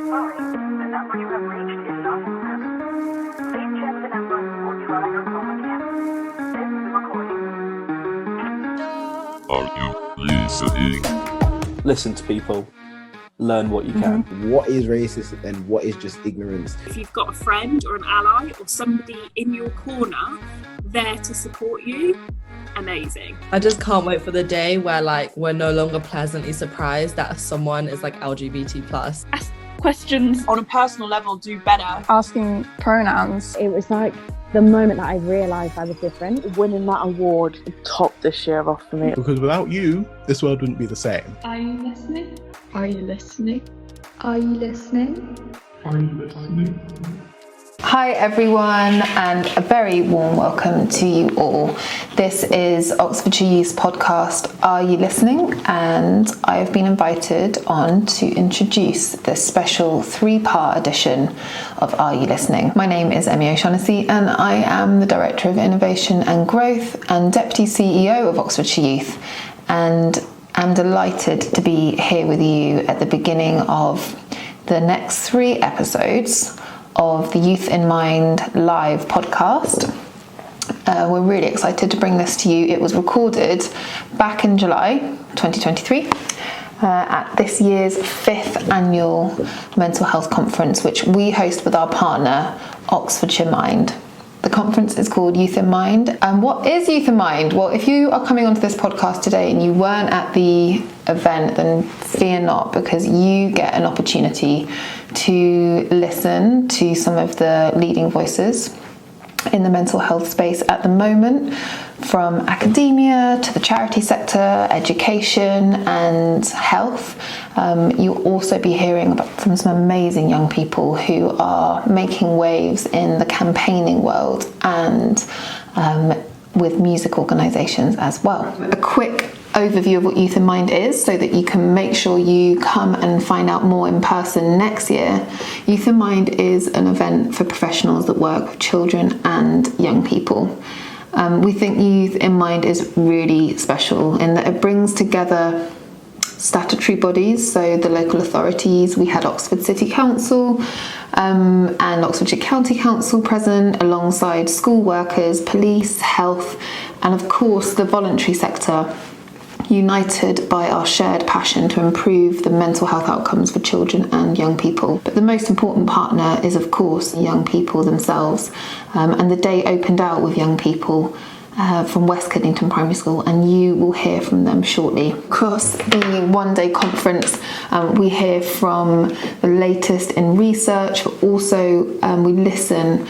sorry, the number you have reached is not in service. Please check the number or try your call again. This is a recording. Are you listening? Listen to people. Learn what you can. What is racist and what is just ignorance? If you've got a friend or an ally or somebody in your corner there to support you, amazing. I just can't wait for the day where we're no longer pleasantly surprised that someone is LGBT+. Ask questions on a personal level, do better. Asking pronouns. It was like the moment that I realised I was different. Winning that award topped this year off for me. Because without you, this world wouldn't be the same. Are you listening? Are you listening? Are you listening? Are you listening? Hi everyone, and a very warm welcome to you all. This is Oxfordshire Youth's podcast, Are You Listening? And I have been invited on to introduce this special 3-part edition of Are You Listening? My name is Emmy O'Shaughnessy and I am the Director of Innovation and Growth and Deputy CEO of Oxfordshire Youth. And I'm delighted to be here with you at the beginning of the next 3 episodes of the Youth in Mind live podcast. We're really excited to bring this to you. It was recorded back in July 2023 at this year's 5th annual mental health conference, which we host with our partner, Oxfordshire Mind. The conference is called Youth in Mind. And what is Youth in Mind? Well, if you are coming onto this podcast today and you weren't at the event, then fear not, because you get an opportunity to listen to some of the leading voices in the mental health space at the moment, from academia to the charity sector, education and health. You'll also be hearing about from some amazing young people who are making waves in the campaigning world and with music organisations as well. A quick overview of what Youth in Mind is so that you can make sure you come and find out more in person next year. Youth in Mind is an event for professionals that work with children and young people. We think Youth in Mind is really special in that it brings together statutory bodies, so the local authorities. We had Oxford City Council and Oxfordshire County Council present, alongside school workers, police, health, and of course the voluntary sector, united by our shared passion to improve the mental health outcomes for children and young people. But the most important partner is, of course, young people themselves. And the day opened out with young people from West Kidlington Primary School, and you will hear from them shortly. Across the one-day conference, we hear from the latest in research, but also we listen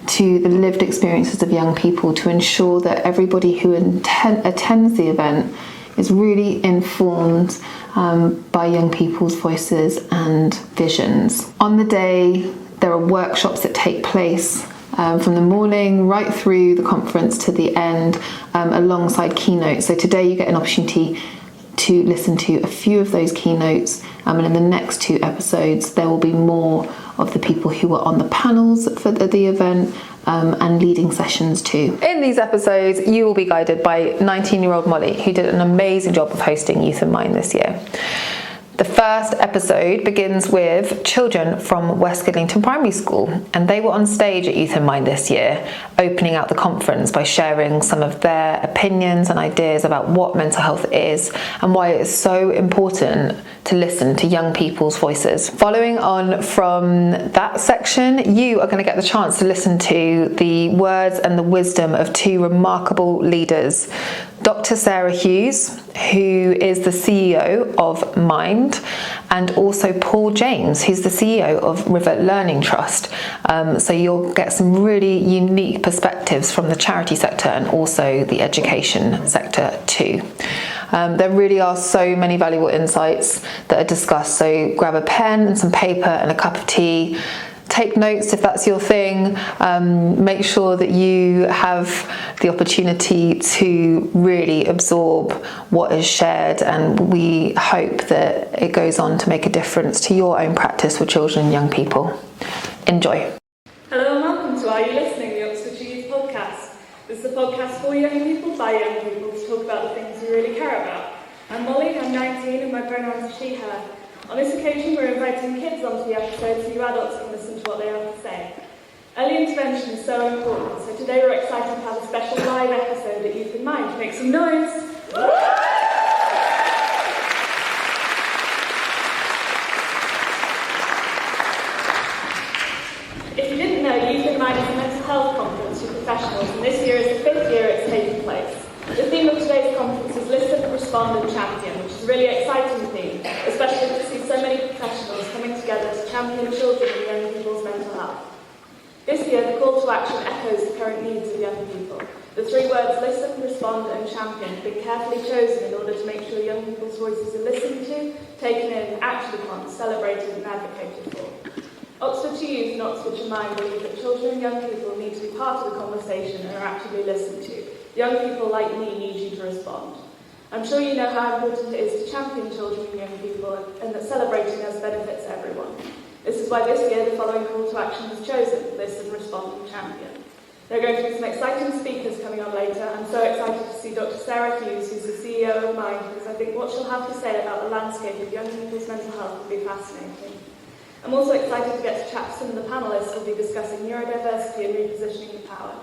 to the lived experiences of young people to ensure that everybody who attends the event is really informed by young people's voices and visions. On the day, there are workshops that take place from the morning right through the conference to the end, alongside keynotes. So today you get an opportunity to listen to a few of those keynotes, and in the next 2 episodes there will be more of the people who were on the panels for the event, and leading sessions too. In these episodes, you will be guided by 19-year-old Molly, who did an amazing job of hosting Youth in Mind this year. The first episode begins with children from West Kidlington Primary School, and they were on stage at Youth in Mind this year, opening out the conference by sharing some of their opinions and ideas about what mental health is and why it is so important to listen to young people's voices. Following on from that section, you are going to get the chance to listen to the words and the wisdom of 2 remarkable leaders. Dr. Sarah Hughes, who is the CEO of Mind, and also Paul James, who's the CEO of River Learning Trust. So you'll get some really unique perspectives from the charity sector and also the education sector too. There really are so many valuable insights that are discussed, so grab a pen and some paper and a cup of tea. Take notes if that's your thing. Make sure that you have the opportunity to really absorb what is shared, and we hope that it goes on to make a difference to your own practice with children and young people. Enjoy. Hello and welcome to Are You Listening? The Oxfordshire Youth podcast. This is a podcast for young people by young people to talk about the things we really care about. I'm Molly, I'm 19 and my pronouns are she, her. On this occasion, we're inviting kids onto the episode so you adults can listen to what they have to say. Early intervention is so important, so today we're excited to have a special live episode at Youth in Mind. Make some noise! If you didn't know, Youth in Mind is a mental health conference for professionals, and this year is the 5th year it's taking place. The theme of today's conference is Listen, Respond and Champion, which is a really exciting theme, especially to see so many professionals coming together to champion children and young people's mental health. This year, the call to action echoes the current needs of young people. The 3 words listen, respond and champion have been carefully chosen in order to make sure young people's voices are listened to, taken in, acted upon, celebrated and advocated for. Oxfordshire Youth and Oxfordshire Mind believe that children and young people need to be part of the conversation and are actively listened to. Young people like me need you to respond. I'm sure you know how important it is to champion children and young people and that celebrating us benefits everyone. This is why this year the following call to action was chosen: listen, respond and champion. There are going to be some exciting speakers coming on later. I'm so excited to see Dr. Sarah Hughes, who's the CEO of Mind, because I think what she'll have to say about the landscape of young people's mental health will be fascinating. I'm also excited to get to chat to some of the panellists who will be discussing neurodiversity and repositioning the power.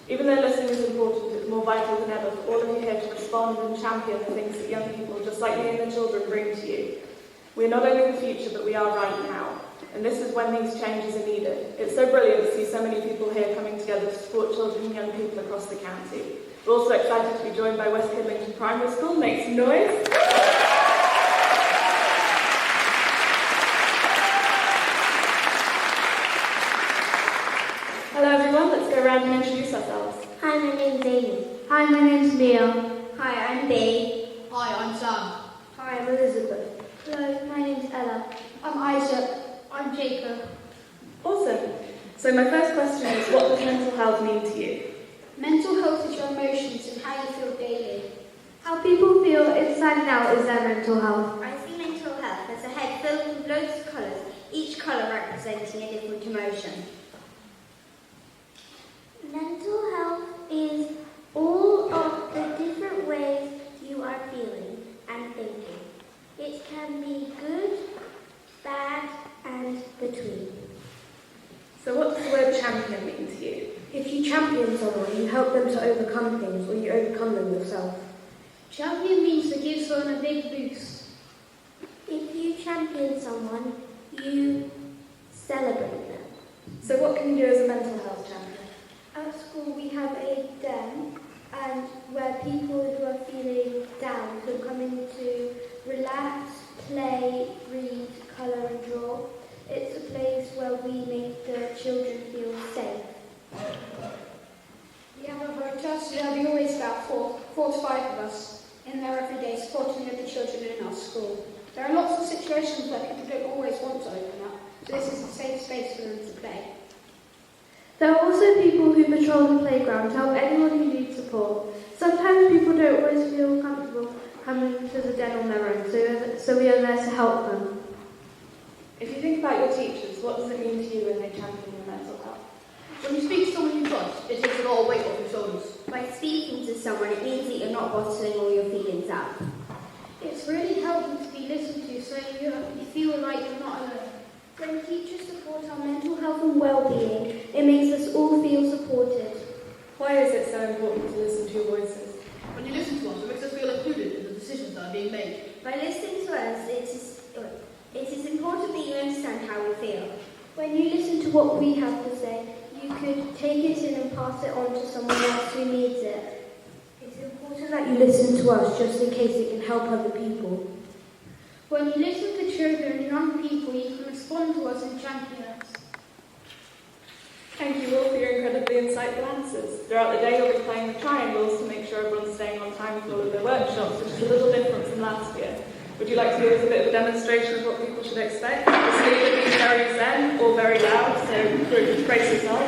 Even though listening is important, it's more vital than ever for all of you here to respond and champion the things that young people, just like me and the children, bring to you. We're not only the future, but we are right now. And this is when these changes are needed. It's so brilliant to see so many people here coming together to support children and young people across the county. We're also excited to be joined by West Kidlington Primary School. Make some noise. Hello everyone, let's go around and introduce ourselves. Hi, my name's Amy. Hi, my name's Mia. Hi, I'm Bea. Hi, I'm Sam. Hi, I'm Elizabeth. Hello, my name's Ella. I'm Isaac. I'm Jacob. Awesome. So my first question is, what does mental health mean to you? Mental health is your emotions and how you feel daily. How people feel inside and out is their mental health. I see mental health as a head filled with loads of colours, each colour representing a different emotion. Mental health is all of the different ways you are feeling and thinking. It can be good, bad, and between. So what does the word champion mean to you? If you champion someone, you help them to overcome things, or you overcome them yourself. Champion means to give someone a big boost. If you champion someone, you celebrate them. So what can you do as a mental health champion? At school we have a den, and where people who are feeling down can come in to relax, play, read, colour and draw. It's a place where we make the children feel safe. We have a rota, so there'll be always about four to five of us in there every day supporting the children in our school. There are lots of situations where people don't always want to open up, so this is a safe space for them to play. There are also people who patrol the playground to help anyone who needs support. Sometimes people don't always feel comfortable coming to the den on their own, so we are there to help them. If you think about your teachers, what does it mean to you when they champion your mental health? When you speak to someone you trust, it takes a lot of weight off your shoulders. By speaking to someone, it means that you're not bottling all your feelings up. It's really helpful to be listened to, so you feel like you're not alone. When teachers support our mental health and well-being, it makes us all feel supported. Why is it so important to listen to your voices? When you listen to us, it makes us feel included in the decisions that are being made. By listening to us, it is important that you understand how we feel. When you listen to what we have to say, you could take it in and pass it on to someone else who needs it. It's important that you listen to us just in case it can help other people. When you listen to children and young people, you can respond to us and champion us. Thank you all for your incredibly insightful answers. Throughout the day, you'll be playing the triangles to make sure everyone's staying on time for all of their workshops, which is a little different from last year. Would you like to give us a bit of a demonstration of what people should expect? This will either be very zen or very loud, so group, brace yourself.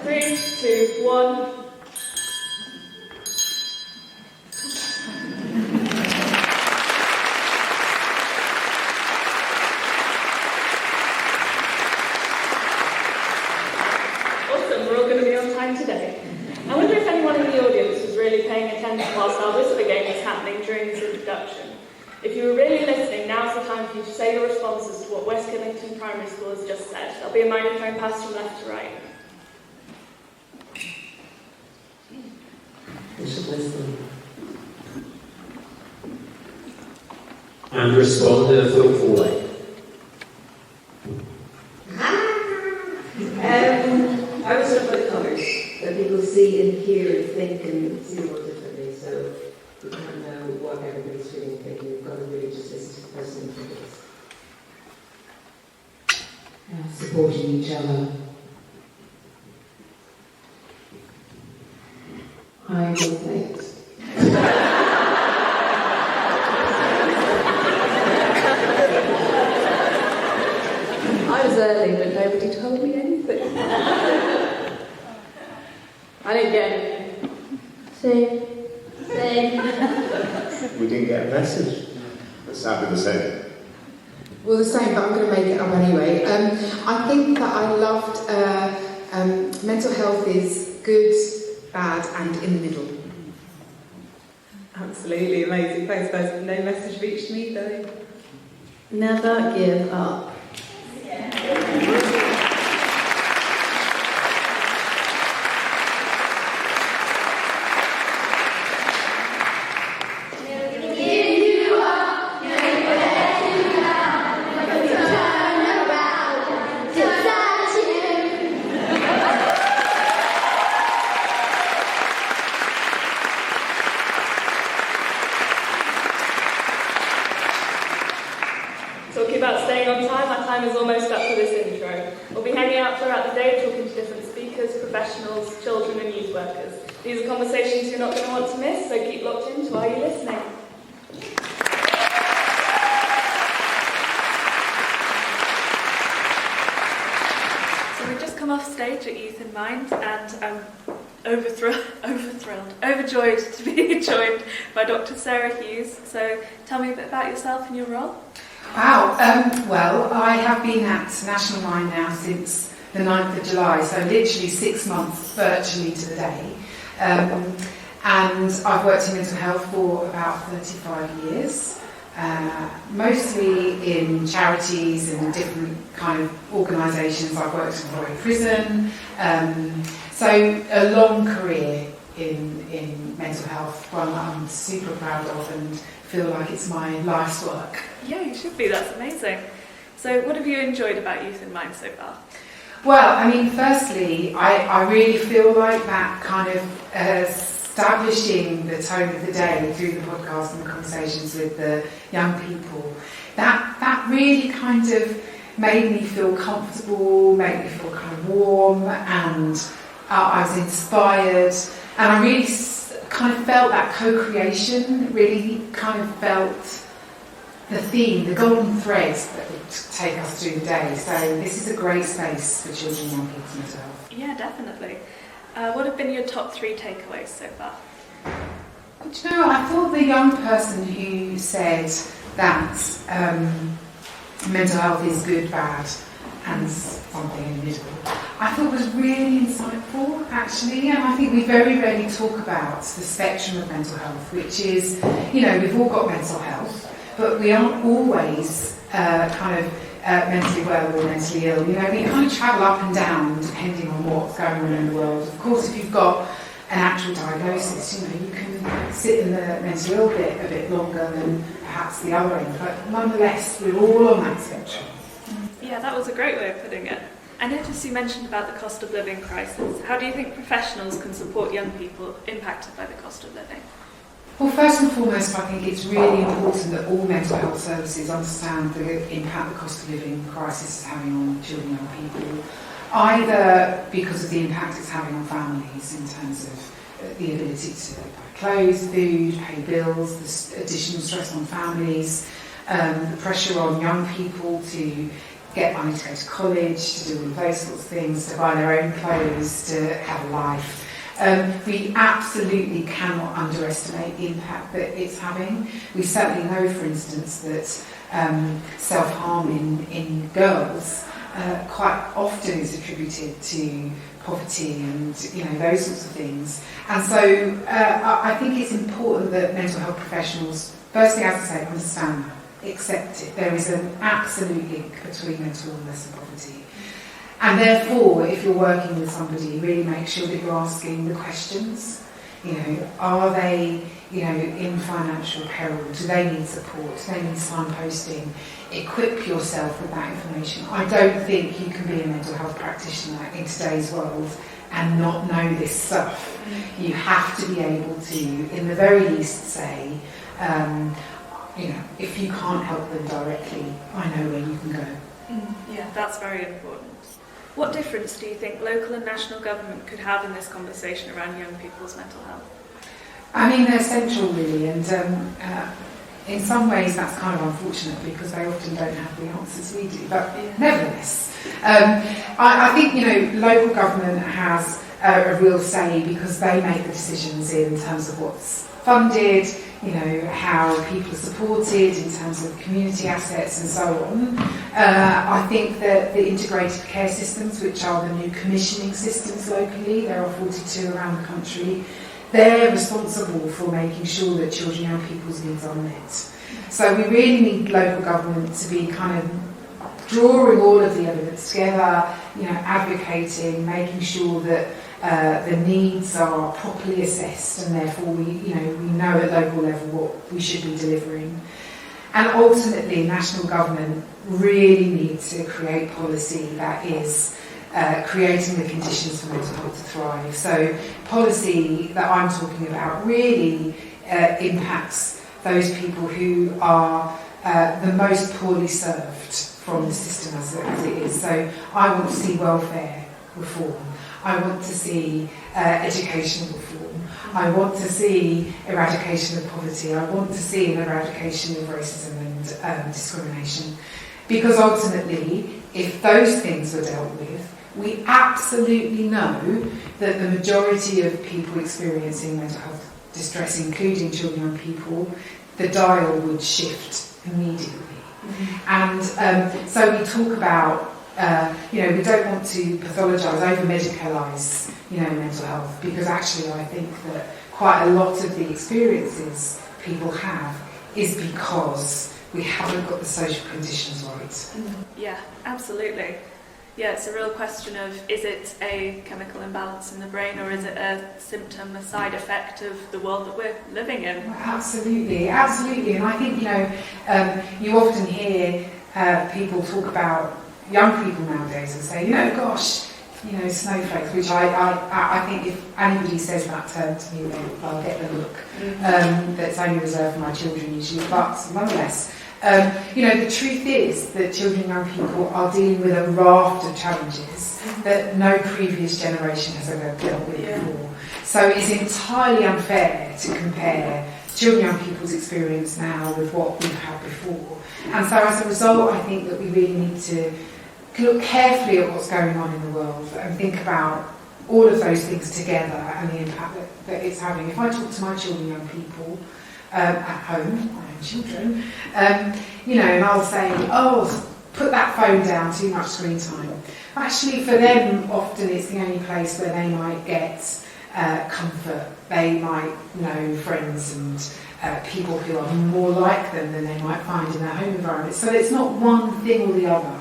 3, 2, 1. Whilst our whisper game was happening during this introduction. If you were really listening, listening, now's the time for you to say your responses to what West Kidlington Primary School has just said. There'll be a microphone passed from left to right. You should listen. And respond in a thoughtful way. I was struck by the colours, that people see and hear and think and see the world differently, so you can't know what everybody's feeling and thinking. You've got to really just listen to the person who thinks. Supporting each other. I will think. I was early, but nobody told me anything. I didn't get anything. Same. We didn't get a message. It's sadly the same. Well, the same, but I'm going to make it up anyway. I think that I loved mental health is good, bad, and in the middle. Absolutely amazing. Thanks, guys. No message reached me, though. Never give up. Talking about staying on time, our time is almost up for this intro. We'll be hanging out throughout the day talking to different speakers, professionals, children and youth workers. These are conversations you're not going to want to miss, so keep locked in to Are You Listening? So we've just come off stage at Youth in Mind and I'm overjoyed to be joined by Dr. Sarah Hughes. So tell me a bit about yourself and your role. Wow, well, I have been at National Mind now since the 9th of July, so literally 6 months virtually to the day. And I've worked in mental health for about 35 years, mostly in charities and different kind of organisations. I've worked in Royal Prison, so a long career in mental health, one that I'm super proud of and feel like it's my life's work. Yeah, you should be. That's amazing. So what have you enjoyed about Youth in Mind so far? Well, I mean, firstly, I really feel like that kind of establishing the tone of the day through the podcast and the conversations with the young people, that really kind of made me feel comfortable, made me feel kind of warm, and I was inspired, and I really kind of felt that co-creation, really kind of felt the theme, the golden threads that would take us through the day. So this is a great space for children and young people with mental health. Yeah, definitely. What have been your top 3 takeaways so far? Do you know, I thought the young person who said that mental health is good, bad, and something in the middle, I thought was really insightful, actually. And I think we very rarely talk about the spectrum of mental health, which is, you know, we've all got mental health, but we aren't always mentally well or mentally ill. You know, we kind of travel up and down depending on what's going on in the world. Of course, if you've got an actual diagnosis, you know, you can sit in the mentally ill bit a bit longer than perhaps the other end. But nonetheless, we're all on that spectrum. Yeah, that was a great way of putting it. I noticed you mentioned about the cost of living crisis. How do you think professionals can support young people impacted by the cost of living? Well, first and foremost, I think it's really important that all mental health services understand the impact the cost of living crisis is having on children and young people, either because of the impact it's having on families in terms of the ability to buy clothes, food, pay bills, the additional stress on families, the pressure on young people to get money to go to college, to do all of those sorts of things, to buy their own clothes, to have a life. We absolutely cannot underestimate the impact that it's having. We certainly know, for instance, that self-harm in girls quite often is attributed to poverty and, you know, those sorts of things. And so I think it's important that mental health professionals, firstly, as I say, understand that, accept it. There is an absolute link between mental illness and poverty. And therefore, if you're working with somebody, really make sure that you're asking the questions. You know, are they, you know, in financial peril? Do they need support? Do they need signposting? Equip yourself with that information. I don't think you can be a mental health practitioner in today's world and not know this stuff. You have to be able to, in the very least, say, you know, if you can't help them directly, I know where you can go. Yeah, that's very important. What difference do you think local and national government could have in this conversation around young people's mental health? I mean, they're central, really, and in some ways that's kind of unfortunate because they often don't have the answers we do. But nevertheless, I think, you know, local government has a real say because they make the decisions in terms of what's funded, you know, how people are supported in terms of community assets and so on. I think that the integrated care systems, which are the new commissioning systems locally, there are 42 around the country, they're responsible for making sure that children and young people's needs are met. So we really need local government to be kind of drawing all of the evidence together, you know, advocating, making sure that the needs are properly assessed, and therefore we know at local level what we should be delivering. And ultimately, national government really needs to create policy that is creating the conditions for mental health to thrive. So policy that I'm talking about really impacts those people who are the most poorly served from the system as it is. So I want to see welfare reform. I want to see educational reform. I want to see eradication of poverty. I want to see an eradication of racism and discrimination. Because ultimately, if those things were dealt with, we absolutely know that the majority of people experiencing mental health distress, including children and young people, the dial would shift immediately. And so we talk about you know, we don't want to pathologise, over-medicalise, you know, mental health, because actually I think that quite a lot of the experiences people have is because we haven't got the social conditions right. Yeah, absolutely. Yeah, it's a real question of, is it a chemical imbalance in the brain, or is it a symptom, a side effect of the world that we're living in? Absolutely, absolutely. And I think, you know, you often hear people talk about young people nowadays and say, you know, gosh, you know, snowflakes, which I think if anybody says that term to me, then I'll get the look. That's only reserved for my children usually, but nonetheless. You know, the truth is that children and young people are dealing with a raft of challenges that no previous generation has ever dealt with before. So it's entirely unfair to compare children and young people's experience now with what we've had before. And so as a result, I think that we really need to look carefully at what's going on in the world and think about all of those things together and the impact that it's having. If I talk to my children and young people at home, my own children, you know, and I'll say, oh, put that phone down, too much screen time. Actually, for them, often it's the only place where they might get comfort. They might know friends and people who are more like them than they might find in their home environment. So it's not one thing or the other.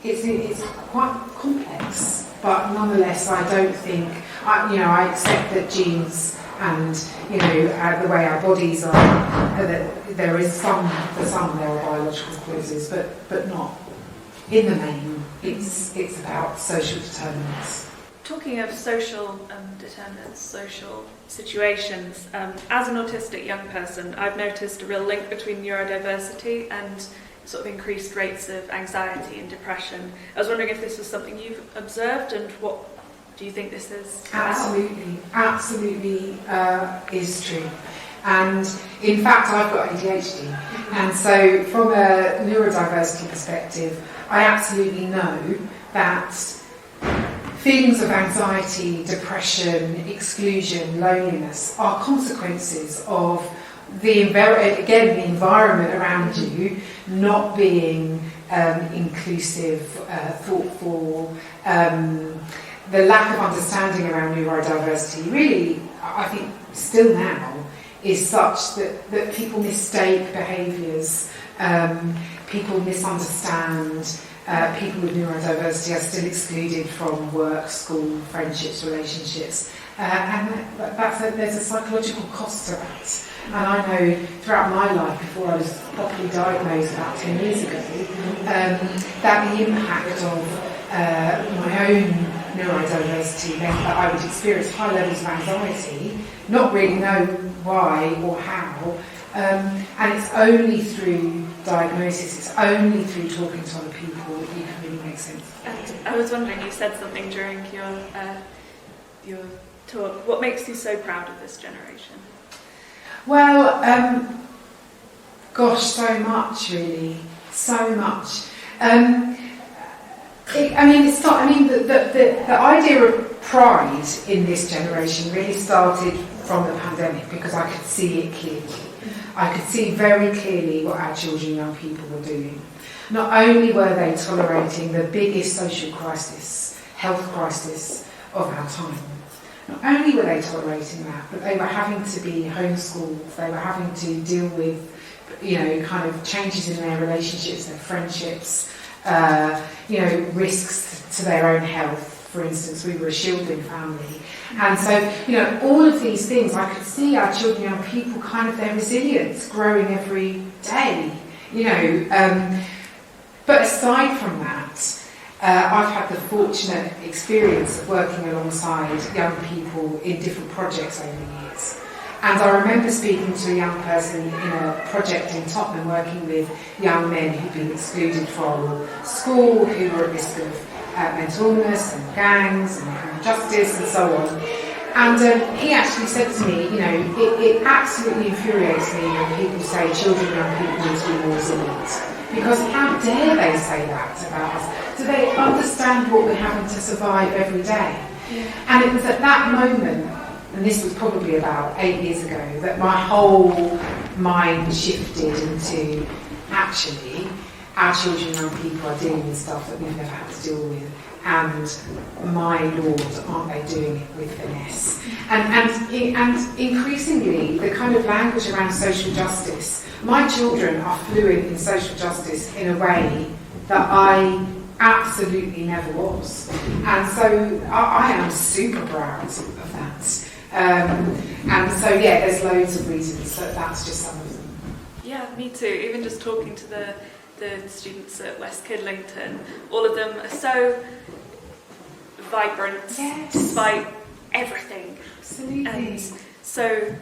It's quite complex, but nonetheless, I don't think, I accept that genes and, you know, the way our bodies are, that there is for some there are biological causes, but not in the main. It's about social determinants. Talking of social determinants, social situations, as an autistic young person, I've noticed a real link between neurodiversity and sort of increased rates of anxiety and depression. I was wondering if this was something you've observed, and what do you think this is? Absolutely is true. And in fact, I've got ADHD. And so from a neurodiversity perspective, I absolutely know that feelings of anxiety, depression, exclusion, loneliness are consequences of the environment around you not being inclusive, thoughtful, the lack of understanding around neurodiversity really, I think, still now is such that people mistake behaviours, people misunderstand, people with neurodiversity are still excluded from work, school, friendships, relationships, and there's a psychological cost to that. And I know throughout my life, before I was properly diagnosed about 10 years ago, that the impact of my own neurodiversity meant that I would experience high levels of anxiety, not really know why or how, and it's only through diagnosis, it's only through talking to other people that you can really make sense. And I was wondering, you said something during your talk. What makes you so proud of this generation? Well, gosh, so much really, so much. The idea of pride in this generation really started from the pandemic because I could see it clearly. I could see very clearly what our children and young people were doing. Not only were they tolerating the biggest social crisis, health crisis of our time, not only were they tolerating that, but they were having to be homeschooled, they were having to deal with, kind of changes in their relationships, their friendships, risks to their own health. For instance, we were a shielding family. And so, all of these things, I could see our children and young people, kind of their resilience growing every day, But aside from that, I've had the fortunate experience of working alongside young people in different projects over the years. And I remember speaking to a young person in a project in Tottenham working with young men who'd been excluded from school, who were at risk of mental illness and gangs and criminal justice and so on. And he actually said to me, it absolutely infuriates me when people say children and young people need to be more resilient. Because how dare they say that about us? Do they understand what we're having to survive every day? Yeah. And it was at that moment, and this was probably about 8 years ago, that my whole mind shifted into, actually, our children and young people are dealing with stuff that we've never had to deal with. And my Lord, aren't they doing it with finesse? And increasingly, the kind of language around social justice, my children are fluent in social justice in a way that I absolutely never was. And so I am super proud of that. And so, there's loads of reasons, but that's just some of them. Yeah, me too. Even just talking to the students at West Kidlington, all of them are so vibrant, despite everything. Absolutely. And so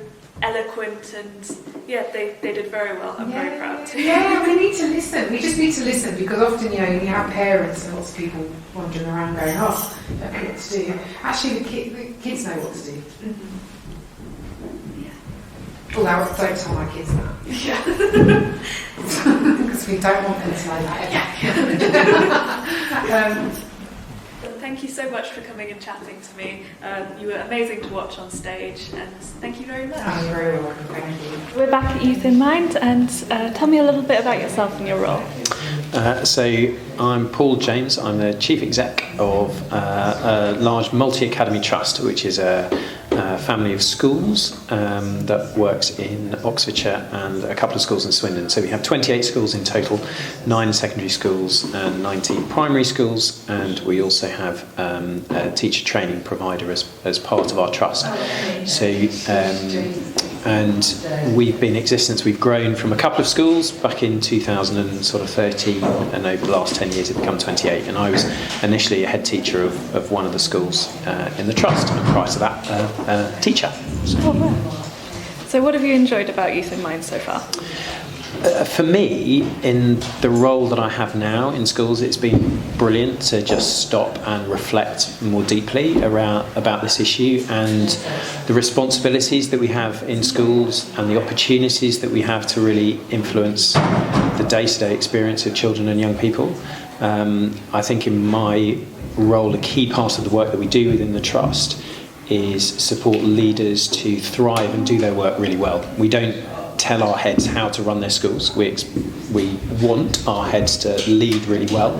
eloquent, and they did very well. I'm very proud too. Yeah, we need to listen. We just need to listen, because often, you have parents and lots of people wandering around going, oh, I don't know what to do. Actually, the kids know what to do. Mm-hmm. Although I don't tell my kids that. Yeah. Because we don't want them to know that. Thank you so much for coming and chatting to me. You were amazing to watch on stage, and thank you very much. Oh, you're very welcome. Thank you. We're back at Youth in Mind, and tell me a little bit about yourself and your role. So I'm Paul James. I'm the Chief Exec of a large multi-academy trust, which is a family of schools that works in Oxfordshire and a couple of schools in Swindon. So we have 28 schools in total, 9 secondary schools and 19 primary schools, and we also have a teacher training provider as part of our trust. So and we've been in existence. We've grown from a couple of schools back in 2013, and over the last 10 years, it's become 28. And I was initially a head teacher of one of the schools in the trust, and prior to that, a teacher. So what have you enjoyed about Youth in Mind so far? For me, in the role that I have now in schools, it's been brilliant to just stop and reflect more deeply about this issue and the responsibilities that we have in schools and the opportunities that we have to really influence the day-to-day experience of children and young people. I think in my role, a key part of the work that we do within the trust is support leaders to thrive and do their work really well. We don't tell our heads how to run their schools. We want our heads to lead really well,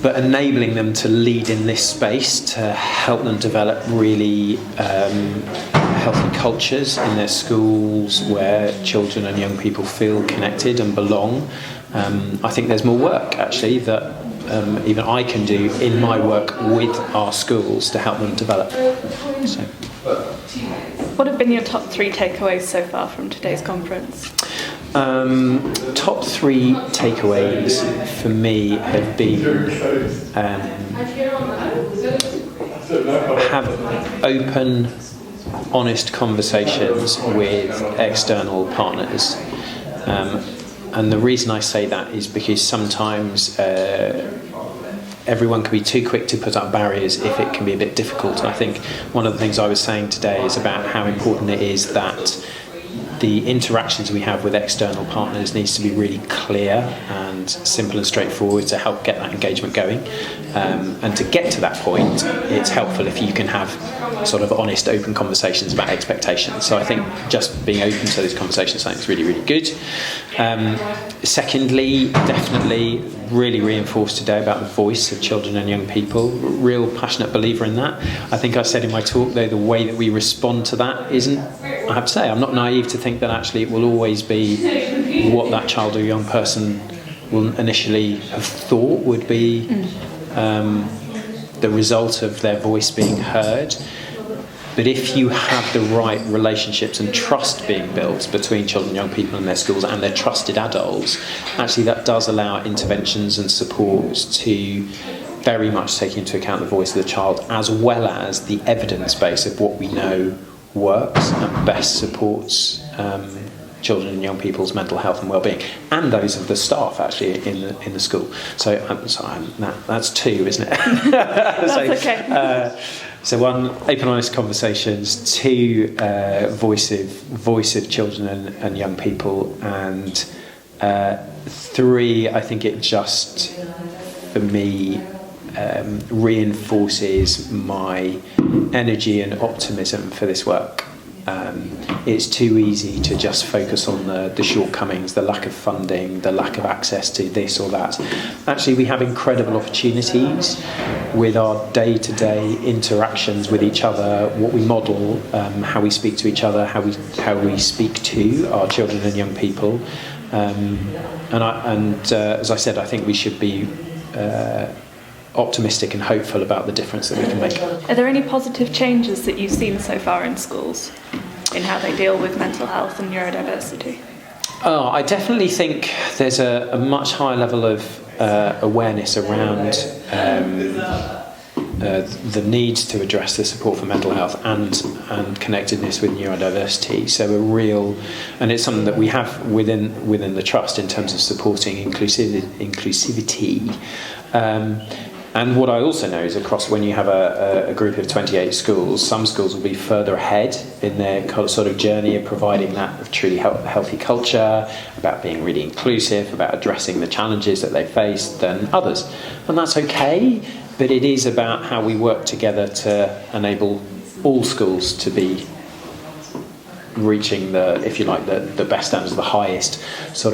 but enabling them to lead in this space to help them develop really healthy cultures in their schools where children and young people feel connected and belong. I think there's more work actually that even I can do in my work with our schools to help them develop. So. What have been your top 3 takeaways so far from today's conference? Top 3 takeaways for me have been have open, honest conversations with external partners. And the reason I say that is because sometimes everyone can be too quick to put up barriers if it can be a bit difficult. And I think one of the things I was saying today is about how important it is that the interactions we have with external partners needs to be really clear and simple and straightforward to help get that engagement going. And to get to that point, it's helpful if you can have sort of honest, open conversations about expectations. So I think just being open to those conversations I think is really, really good. Secondly, definitely really reinforced today about the voice of children and young people. Real passionate believer in that. I think I said in my talk, though, the way that we respond to that isn't, I have to say, I'm not naive to think that actually it will always be what that child or young person will initially have thought would be the result of their voice being heard. But if you have the right relationships and trust being built between children and young people in their schools and their trusted adults, actually that does allow interventions and supports to very much take into account the voice of the child as well as the evidence base of what we know works and best supports children and young people's mental health and well-being, and those of the staff actually in the school. So that's 2, isn't it? That's okay. So 1, open, honest conversations. 2, voice of children and young people, and 3, I think it just for me reinforces my energy and optimism for this work. It's too easy to just focus on the shortcomings, the lack of funding, the lack of access to this or that. Actually, we have incredible opportunities with our day-to-day interactions with each other, what we model, how we speak to each other, how we speak to our children and young people. As I said, I think we should be optimistic and hopeful about the difference that we can make. Are there any positive changes that you've seen so far in schools in how they deal with mental health and neurodiversity? Oh, I definitely think there's a much higher level of awareness around the need to address the support for mental health and connectedness with neurodiversity. So and it's something that we have within the trust in terms of supporting inclusivity. And what I also know is across when you have a group of 28 schools, some schools will be further ahead in their sort of journey of providing that truly healthy culture, about being really inclusive, about addressing the challenges that they face than others. And that's okay, but it is about how we work together to enable all schools to be reaching the best standards, the highest sort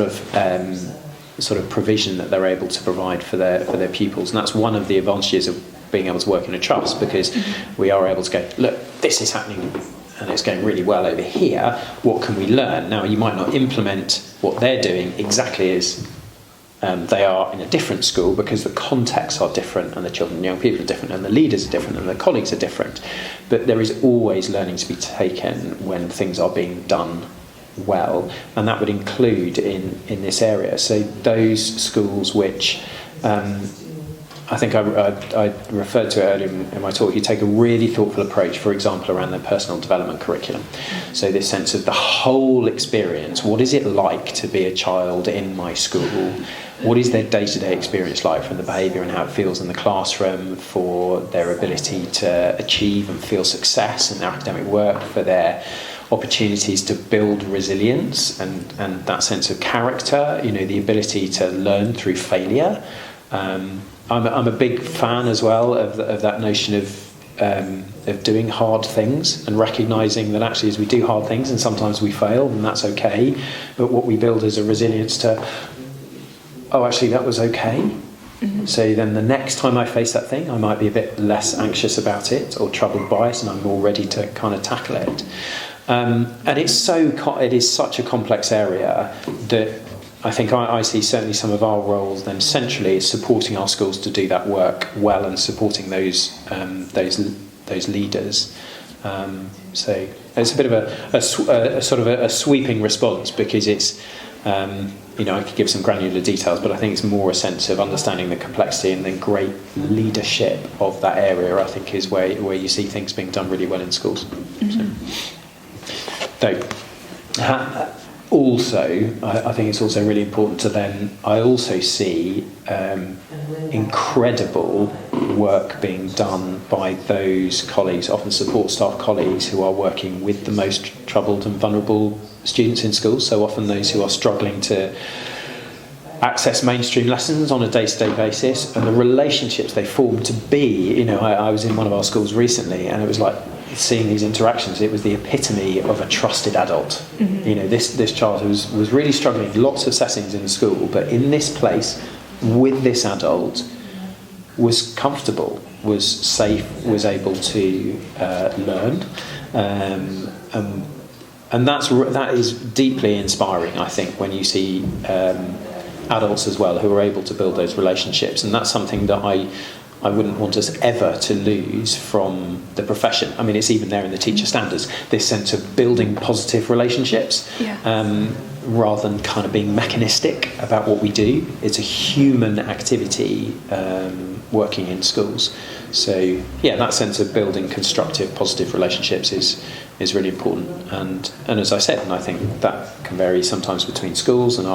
of provision that they're able to provide for their pupils. And that's one of the advantages of being able to work in a trust, because we are able to go, look, this is happening and it's going really well over here, what can we learn? Now, you might not implement what they're doing exactly as they are in a different school, because the contexts are different and the children and young people are different and the leaders are different and the colleagues are different, but there is always learning to be taken when things are being done well, and that would include in this area. So those schools which I think I referred to it earlier in my talk, you take a really thoughtful approach, for example, around their personal development curriculum. So this sense of the whole experience, what is it like to be a child in my school? What is their day-to-day experience like, from the behaviour and how it feels in the classroom, for their ability to achieve and feel success in their academic work, for their opportunities to build resilience and that sense of character, the ability to learn through failure. I'm a big fan as well of that notion of doing hard things and recognising that actually as we do hard things and sometimes we fail, and that's okay, but what we build is a resilience to, oh, actually that was okay, So then the next time I face that thing, I might be a bit less anxious about it or troubled by it, and I'm more ready to kind of tackle it. And it is such a complex area that I think I see certainly some of our roles then centrally is supporting our schools to do that work well and supporting those leaders. So it's a bit of a sort of a sweeping response, because it's I could give some granular details, but I think it's more a sense of understanding the complexity and then great leadership of that area. I think is where you see things being done really well in schools. Also, I think it's also really important to then, I also see incredible work being done by those colleagues, often support staff colleagues, who are working with the most troubled and vulnerable students in schools. So often those who are struggling to access mainstream lessons on a day-to-day basis, and the relationships they form to be, I was in one of our schools recently, and it was like, seeing these interactions, it was the epitome of a trusted adult. This child was really struggling in lots of settings in the school, but in this place with this adult was comfortable, was safe, was able to learn, and that is deeply inspiring, I think, when you see adults as well who are able to build those relationships. And that's something that I wouldn't want us ever to lose from the profession. I mean, it's even there in the teacher standards, this sense of building positive relationships, rather than kind of being mechanistic about what we do. It's a human activity, working in schools. So that sense of building constructive, positive relationships is really important. And as I said, and I think that can vary sometimes between schools, and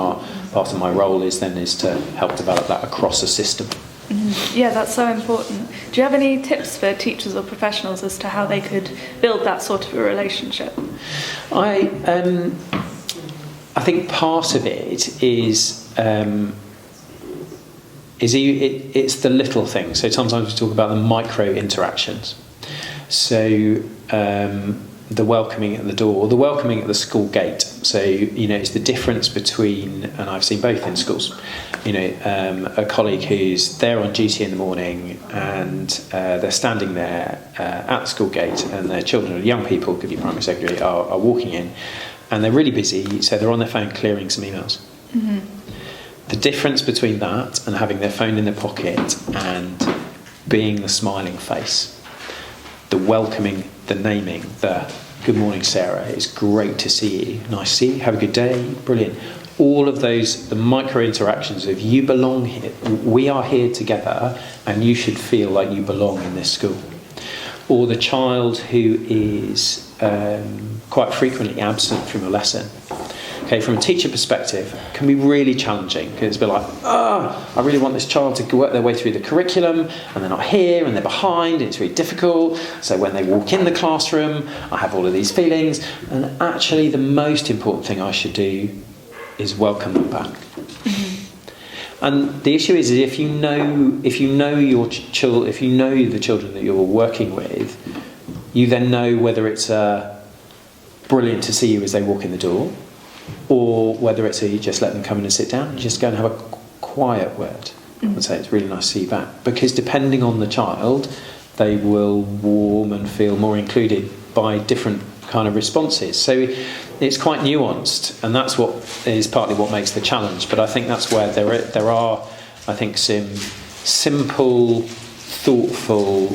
part of my role is to help develop that across a system. Yeah, that's so important. Do you have any tips for teachers or professionals as to how they could build that sort of a relationship? I think part of it is it's the little things. So sometimes we talk about the micro interactions. So the welcoming at the door, the welcoming at the school gate. So it's the difference between, and I've seen both in schools, a colleague who's there on duty in the morning, and they're standing there at the school gate, and their children, young people, could be primary, secondary, are walking in, and they're really busy, so they're on their phone clearing some emails. The difference between that and having their phone in their pocket and being the smiling face, the welcoming, the naming, the good morning, Sarah, it's great to see you, nice to see you, have a good day, brilliant. All of those, the micro interactions of you belong here, we are here together, and you should feel like you belong in this school. Or the child who is quite frequently absent from a lesson. Okay, from a teacher perspective, can be really challenging, because it's a bit like, I really want this child to work their way through the curriculum, and they're not here, and they're behind, and it's really difficult. So when they walk in the classroom, I have all of these feelings, and actually the most important thing I should do is welcome them back. And the issue is if you know your if you know the children that you're working with, you then know whether it's brilliant to see you as they walk in the door, or whether it's you just let them come in and sit down and just go and have a quiet word and say it's really nice to see you back. Because depending on the child, they will warm and feel more included by different kind of responses. So it's quite nuanced, and that's what is partly what makes the challenge. But I think that's where there are I think some simple, thoughtful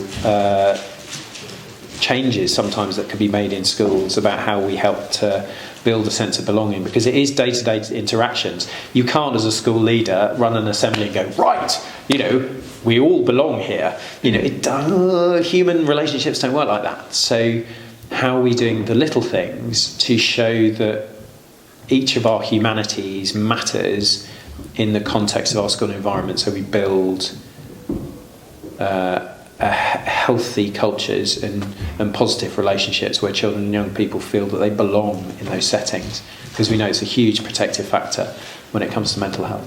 changes sometimes that can be made in schools about how we help to build a sense of belonging, because it is day-to-day interactions. You can't, as a school leader, run an assembly and go, right, we all belong here. Human relationships don't work like that. So how are we doing the little things to show that each of our humanities matters in the context of our school environment, so we build healthy cultures and positive relationships where children and young people feel that they belong in those settings, because we know it's a huge protective factor when it comes to mental health.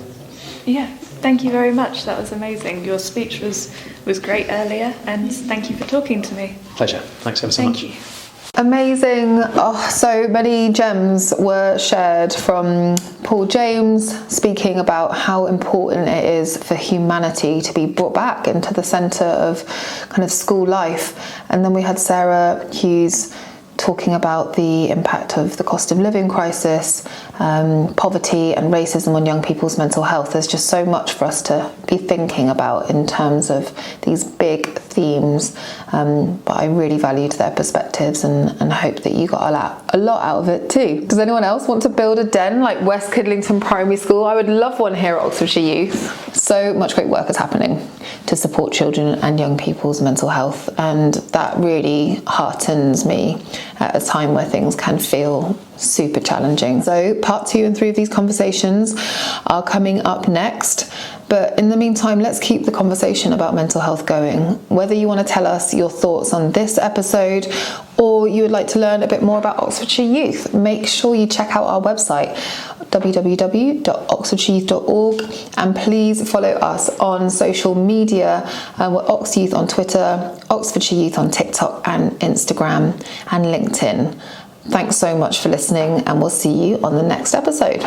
Yeah, thank you very much. That was amazing. Your speech was great earlier, and thank you for talking to me. Pleasure. Thanks ever so much. Thank you. Amazing. Oh, so many gems were shared from Paul James speaking about how important it is for humanity to be brought back into the centre of kind of school life. And then we had Sarah Hughes talking about the impact of the cost of living crisis, poverty and racism on young people's mental health. There's just so much for us to be thinking about in terms of these big themes, but I really valued their perspectives and hope that you got a lot out of it too. Does anyone else want to build a den like West Kidlington Primary School? I would love one here at Oxfordshire Youth. So much great work is happening to support children and young people's mental health, and that really heartens me at a time where things can feel super challenging. So part 2 and 3 of these conversations are coming up next. But in the meantime, let's keep the conversation about mental health going. Whether you want to tell us your thoughts on this episode or you would like to learn a bit more about Oxfordshire Youth, make sure you check out our website, www.oxfordshireYouth.org, and please follow us on social media. We're Ox Youth on Twitter, Oxfordshire Youth on TikTok and Instagram and LinkedIn. Thanks so much for listening, and we'll see you on the next episode.